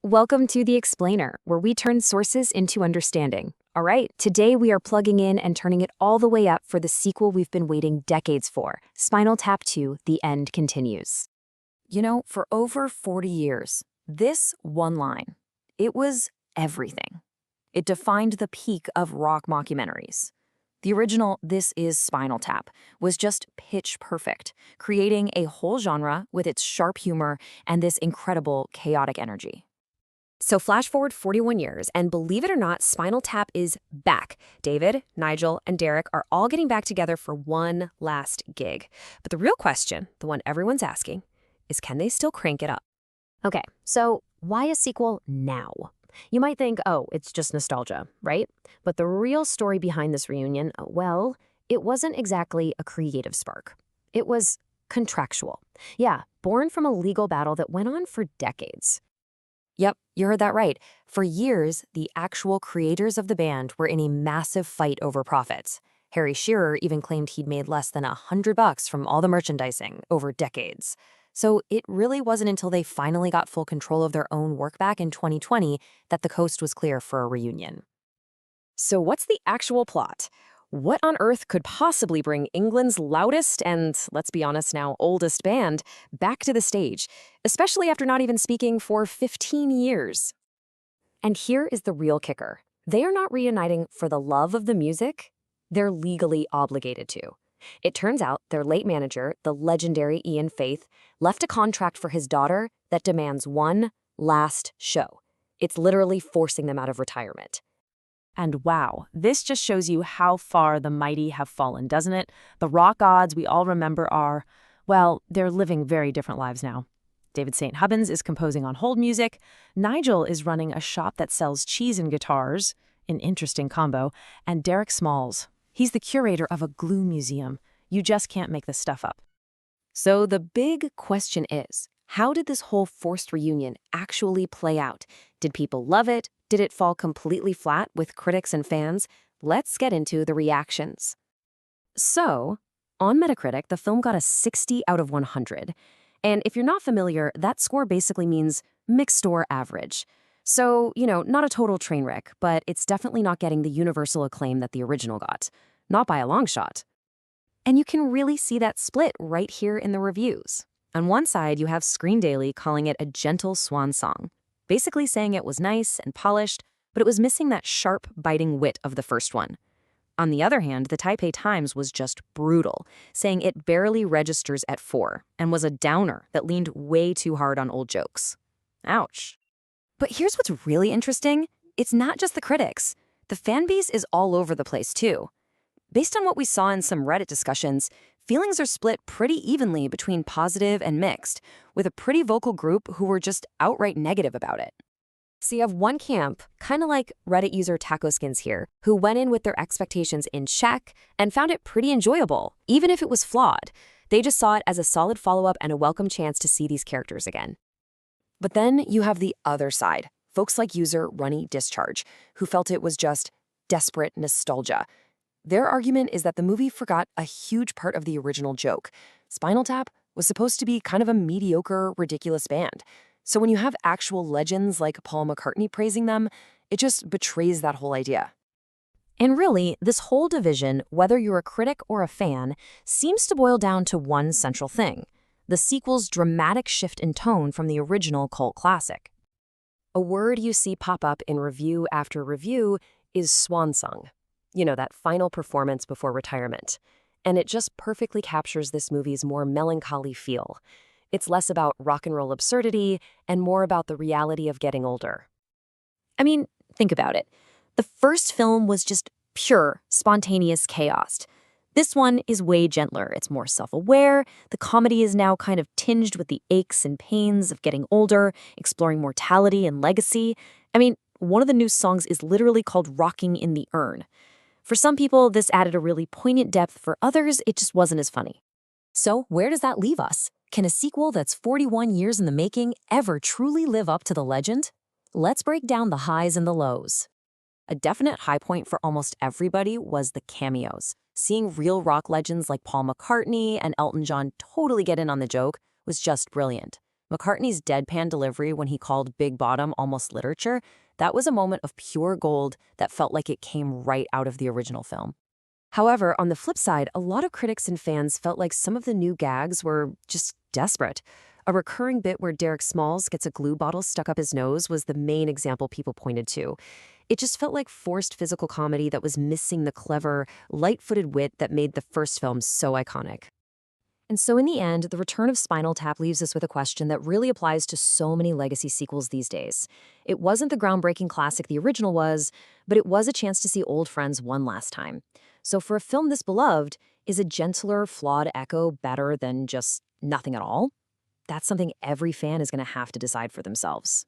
Welcome to The Explainer, where we turn sources into understanding. All right, today we are plugging in and turning it all the way up for the sequel we've been waiting decades for, Spinal Tap 2, The End Continues. You know, for over 40 years, this one line, it was everything. It defined the peak of rock mockumentaries. The original This Is Spinal Tap was just pitch perfect, creating a whole genre with its sharp humor and this incredible chaotic energy. So flash forward 41 years, and believe it or not, Spinal Tap is back. David, Nigel, and Derek are all getting back together for one last gig. But the real question, the one everyone's asking, is can they still crank it up? Okay, so why a sequel now? You might think, oh, it's just nostalgia, right? But the real story behind this reunion, well, it wasn't exactly a creative spark. It was contractual. Yeah, born from a legal battle that went on for decades. Yep, you heard that right. For years, the actual creators of the band were in a massive fight over profits. Harry Shearer even claimed he'd made less than $100 from all the merchandising over decades. So it really wasn't until they finally got full control of their own work back in 2020 that the coast was clear for a reunion. So what's the actual plot? What on earth could possibly bring England's loudest and, let's be honest now, oldest band back to the stage, especially after not even speaking for 15 years? And here is the real kicker. They are not reuniting for the love of the music. They're legally obligated to. It turns out their late manager, the legendary Ian Faith, left a contract for his daughter that demands one last show. It's literally forcing them out of retirement. And wow, this just shows you how far the mighty have fallen, doesn't it? The rock gods we all remember are, well, they're living very different lives now. David St. Hubbins is composing on hold music. Nigel is running a shop that sells cheese and guitars, an interesting combo. And Derek Smalls, he's the curator of a glue museum. You just can't make this stuff up. So the big question is, how did this whole forced reunion actually play out? Did people love it? Did it fall completely flat with critics and fans? Let's get into the reactions. So, on Metacritic, the film got a 60 out of 100. And if you're not familiar, that score basically means mixed or average. So, not a total train wreck, but it's definitely not getting the universal acclaim that the original got. Not by a long shot. And you can really see that split right here in the reviews. On one side, you have Screen Daily calling it a gentle swan song, basically saying it was nice and polished, but it was missing that sharp, biting wit of the first one. On the other hand, the Taipei Times was just brutal, saying it barely registers at 4 and was a downer that leaned way too hard on old jokes. Ouch. But here's what's really interesting. It's not just the critics. The fan base is all over the place, too. Based on what we saw in some Reddit discussions, feelings are split pretty evenly between positive and mixed, with a pretty vocal group who were just outright negative about it. So you have one camp, kind of like Reddit user Taco Skins here, who went in with their expectations in check and found it pretty enjoyable, even if it was flawed. They just saw it as a solid follow-up and a welcome chance to see these characters again. But then you have the other side, folks like user Runny Discharge, who felt it was just desperate nostalgia. Their argument is that the movie forgot a huge part of the original joke. Spinal Tap was supposed to be kind of a mediocre, ridiculous band. So when you have actual legends like Paul McCartney praising them, it just betrays that whole idea. And really, this whole division, whether you're a critic or a fan, seems to boil down to one central thing: the sequel's dramatic shift in tone from the original cult classic. A word you see pop up in review after review is swan song. That final performance before retirement. And it just perfectly captures this movie's more melancholy feel. It's less about rock and roll absurdity and more about the reality of getting older. I mean, think about it. The first film was just pure, spontaneous chaos. This one is way gentler. It's more self-aware. The comedy is now kind of tinged with the aches and pains of getting older, exploring mortality and legacy. I mean, one of the new songs is literally called Rocking in the Urn. For some people, this added a really poignant depth. For others, it just wasn't as funny. So where does that leave us? Can a sequel that's 41 years in the making ever truly live up to the legend? Let's break down the highs and the lows. A definite high point for almost everybody was the cameos. Seeing real rock legends like Paul McCartney and Elton John totally get in on the joke was just brilliant. McCartney's deadpan delivery when he called Big Bottom almost literature, that was a moment of pure gold that felt like it came right out of the original film. However, on the flip side, a lot of critics and fans felt like some of the new gags were just desperate. A recurring bit where Derek Smalls gets a glue bottle stuck up his nose was the main example people pointed to. It just felt like forced physical comedy that was missing the clever, light-footed wit that made the first film so iconic. And so in the end, the return of Spinal Tap leaves us with a question that really applies to so many legacy sequels these days. It wasn't the groundbreaking classic the original was, but it was a chance to see old friends one last time. So for a film this beloved, is a gentler, flawed echo better than just nothing at all? That's something every fan is going to have to decide for themselves.